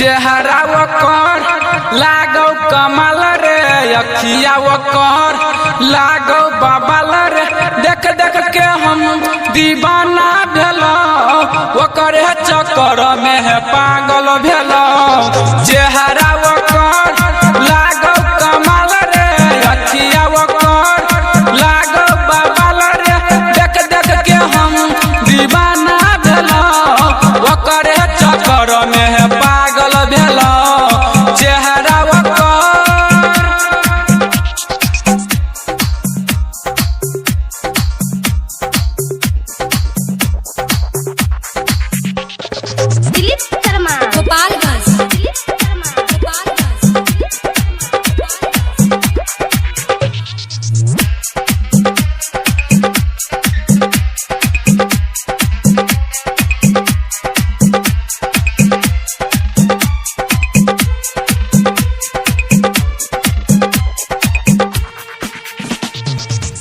चेहरा ओकर लागो कमाल रे, अखिया ओकर लागो बबाल रे। देख देख के हम दीवाना भेलो, ओकर चक्कर में है पागल भेलो। चेहरा ओकर लागो कमाल रे, अखिया ओकर लागो बबाल रे। देख देख के हम दीवाना भेलो, ओकर चक्कर में है पागल भेलो। चेहरा ओकर दिलीप शर्मा गोपालगंज।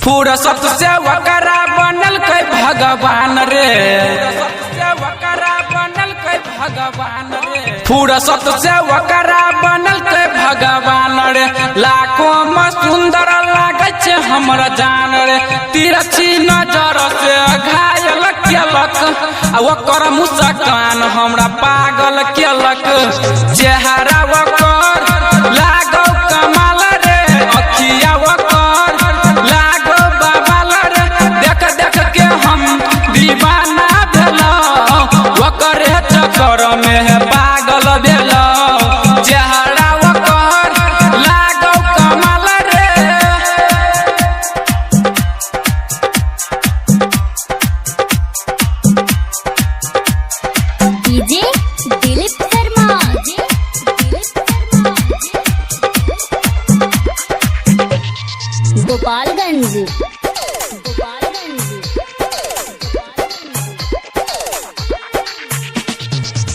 फुर्सत से वकरा बनल कई भगवान रे, फुर्सत से वकरा बनल कई भगवान रे। लाखों में सुंदर लागे छे हमरा जान रे, तिरछी नजर से घायल केलक, ओकर मुस्कान हमरा पागल केलक। चेहरा ओकर लागो कमाल रे, अखिया ओकर लागो बबाल रे। देख देख के हम दीवाना भेलो, ओकर चक्कर में है पागल भेलो। चेहरा ओकर लागो कमाल रे। डीजे दिलीप शर्मा गोपालगंज।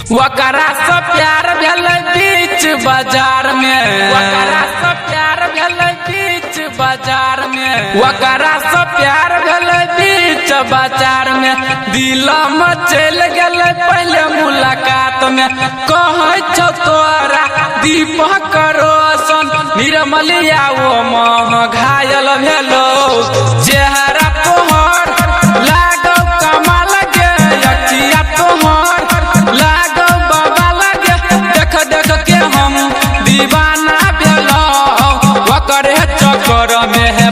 वकरा से प्यार भेल बीच बाजार में, वकरा से प्यार भेल बीच बाजार में, वकरा से प्यार भेल बीच बाजार में। दिल में चल गेल पहले मुलाकात में, कहे छो तोरा दीपक रोशन निर्मलिया वो मोह घायल भेलो। चेहरा तोहर लागो कमाल गे, अखिया तोहर लागो बबाल गे। देख देख के हम दीवाना भेलो, ओकर चक्कर में है